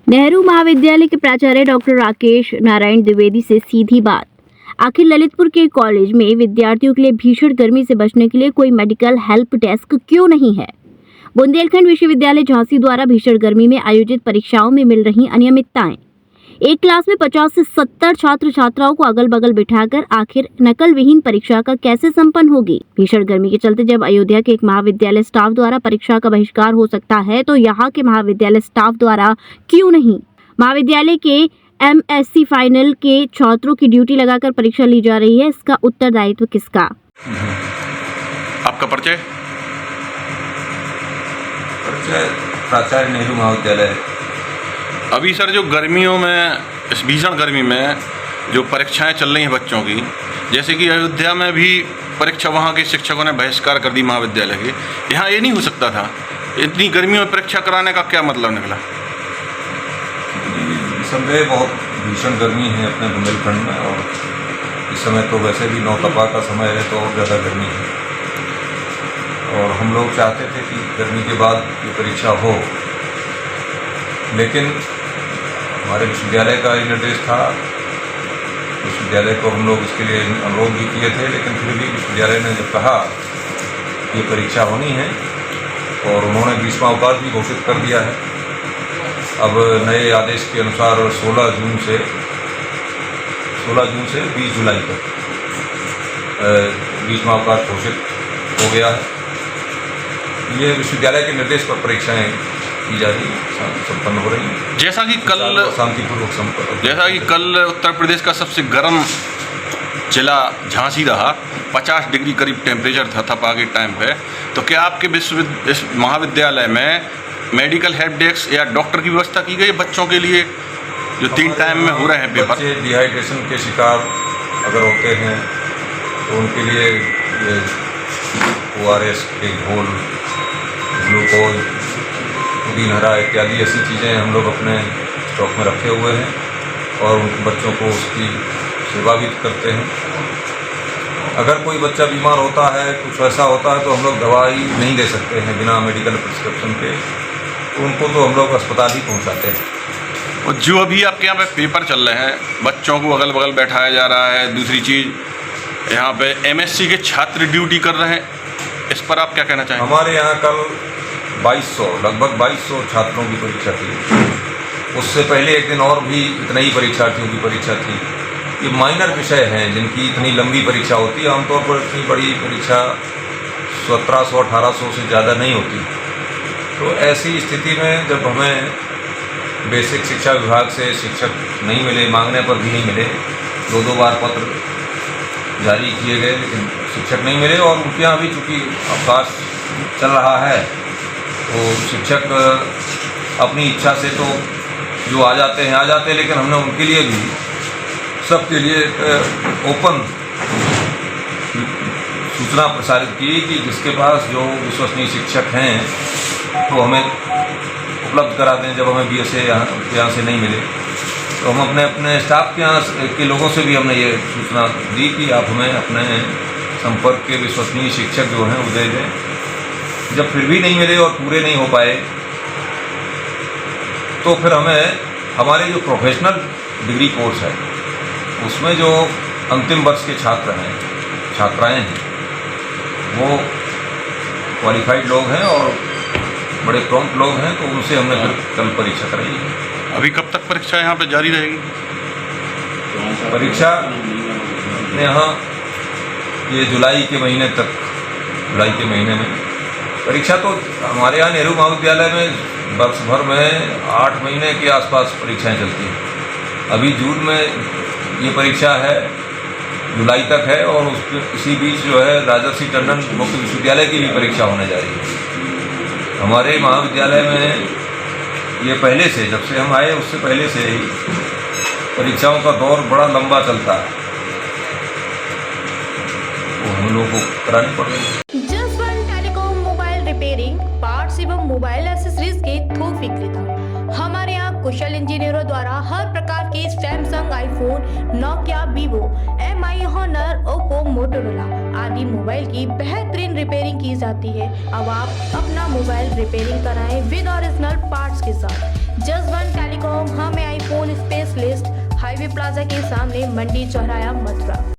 नेहरू महाविद्यालय के प्राचार्य डॉक्टर राकेश नारायण द्विवेदी से सीधी बात। आखिर ललितपुर के कॉलेज में विद्यार्थियों के लिए भीषण गर्मी से बचने के लिए कोई मेडिकल हेल्प डेस्क क्यों नहीं है? बुंदेलखंड विश्वविद्यालय झांसी द्वारा भीषण गर्मी में आयोजित परीक्षाओं में मिल रही अनियमितताएं। एक क्लास में 50 से 70 छात्र छात्राओं को अगल बगल बिठाकर आखिर नकल विहीन परीक्षा का कैसे संपन्न होगी? भीषण गर्मी के चलते जब अयोध्या के एक महाविद्यालय स्टाफ द्वारा परीक्षा का बहिष्कार हो सकता है तो यहाँ के महाविद्यालय स्टाफ द्वारा क्यों नहीं? महाविद्यालय के एमएससी फाइनल के छात्रों की ड्यूटी लगाकर परीक्षा ली जा रही है, इसका उत्तरदायित्व किसका? आपका परिचय? प्राचार्य नेहरू महाविद्यालय। अभी सर जो गर्मियों में, इस भीषण गर्मी में जो परीक्षाएं चल रही हैं बच्चों की, जैसे कि अयोध्या में भी परीक्षा वहाँ के शिक्षकों ने बहिष्कार कर दी महाविद्यालय के, यहाँ ये नहीं हो सकता था। इतनी गर्मियों में परीक्षा कराने का क्या मतलब निकला? संदेह बहुत भीषण गर्मी है अपने बुंदेलखंड में, और इस समय तो वैसे भी नौतपा का समय है तो और ज़्यादा गर्मी है। और हम लोग चाहते थे कि गर्मी के बाद ये परीक्षा हो, लेकिन हमारे विश्वविद्यालय का ये निर्देश था। विश्वविद्यालय को हम लोग इसके लिए अनुरोध भी किए थे, लेकिन फिर भी विश्वविद्यालय ने जब कहा ये परीक्षा होनी है और उन्होंने 20वां अवकाश भी घोषित कर दिया है। अब नए आदेश के अनुसार 16 जून से 20 जुलाई तक 20वां अवकाश घोषित हो गया है। ये विश्वविद्यालय के निर्देश पर परीक्षाएं की जा रही, संपन्न हो रही हैं। जैसा कि कल उत्तर प्रदेश का सबसे गर्म जिला झांसी रहा, 50 डिग्री करीब टेम्परेचर था तपा के टाइम पे, तो क्या आपके इस महाविद्यालय में मेडिकल हेल्प डेस्क या डॉक्टर की व्यवस्था की गई बच्चों के लिए जो 3 टाइम में हो रहे हैं पेपर? बच्चे डिहाइड्रेशन के शिकार अगर होते हैं तो उनके लिए ORS के घोल, ग्लूकोज, पुदीन हरा इत्यादि ऐसी चीज़ें हम लोग अपने स्टॉक में रखे हुए हैं और उन बच्चों को उसकी सेवा भी करते हैं। अगर कोई बच्चा बीमार होता है, कुछ ऐसा होता है, तो हम लोग दवाई नहीं दे सकते हैं बिना मेडिकल प्रिस्क्रिप्शन के, तो उनको तो हम लोग अस्पताल ही पहुंचाते हैं। और जो अभी आपके यहाँ पे पेपर चल रहे हैं, बच्चों को अगल बगल बैठाया जा रहा है, दूसरी चीज़ यहाँ पे MSc के छात्र ड्यूटी कर रहे हैं, इस पर आप क्या कहना चाहेंगे? हमारे यहाँ कल लगभग 2200 छात्रों की परीक्षा थी। उससे पहले एक दिन और भी इतने ही परीक्षार्थियों की परीक्षा थी। ये माइनर विषय हैं जिनकी इतनी लंबी परीक्षा होती है। आमतौर पर इतनी बड़ी परीक्षा 1700-1800 से ज़्यादा नहीं होती। तो ऐसी स्थिति में जब हमें बेसिक शिक्षा विभाग से शिक्षक नहीं मिले, मांगने पर भी नहीं मिले, 2 बार पत्र जारी किए गए लेकिन शिक्षक नहीं मिले, और उनके यहाँ भी चूँकि अवकाश चल रहा है तो शिक्षक अपनी इच्छा से तो जो आ जाते हैं, लेकिन हमने उनके लिए भी, सबके लिए ओपन सूचना प्रसारित की कि जिसके पास जो विश्वसनीय शिक्षक हैं तो हमें उपलब्ध करा दें। जब हमें BSA यहाँ से नहीं मिले तो हम अपने स्टाफ के यहाँ के लोगों से भी हमने ये सूचना दी कि आप हमें अपने संपर्क के विश्वसनीय शिक्षक जो हैं वो दे दें। जब फिर भी नहीं मिले और पूरे नहीं हो पाए तो फिर हमें हमारे जो प्रोफेशनल डिग्री कोर्स है उसमें जो अंतिम वर्ष के छात्र हैं, छात्राएं हैं, वो क्वालिफाइड लोग हैं और बड़े प्रॉम्प्ट लोग हैं, तो उनसे हमने फिर कल परीक्षा कराई है। अभी कब तक परीक्षा यहाँ पे जारी रहेगी? परीक्षा यहाँ ये जुलाई के महीने में परीक्षा, तो हमारे यहाँ नेहरू महाविद्यालय में वर्ष भर में 8 महीने के आसपास परीक्षाएं चलती हैं। अभी जून में ये परीक्षा है, जुलाई तक है, और इसी बीच जो है राजर्षि टंडन मुक्त विश्वविद्यालय की भी परीक्षा होने जा रही है। हमारे महाविद्यालय में ये पहले से, जब से हम आए उससे पहले से ही परीक्षाओं का दौर बड़ा लंबा चलता है, वो हम लोगों को करानी पड़ रही है। रिपेयरिंग, पार्ट्स एवं मोबाइल एक्सेसरीज के थोक विक्रेता। हमारे यहाँ कुशल इंजीनियरों द्वारा हर प्रकार के Samsung, iPhone, Nokia, Vivo, MI, Honor, Oppo, Motorola आदि मोबाइल की बेहतरीन रिपेयरिंग की जाती है। अब आप अपना मोबाइल रिपेयरिंग कराएं विद ओरिजिनल पार्ट्स के साथ। जसवंत टेलीकॉम हाईवे प्लाजा के सामने, मंडी चौराया, मथुरा।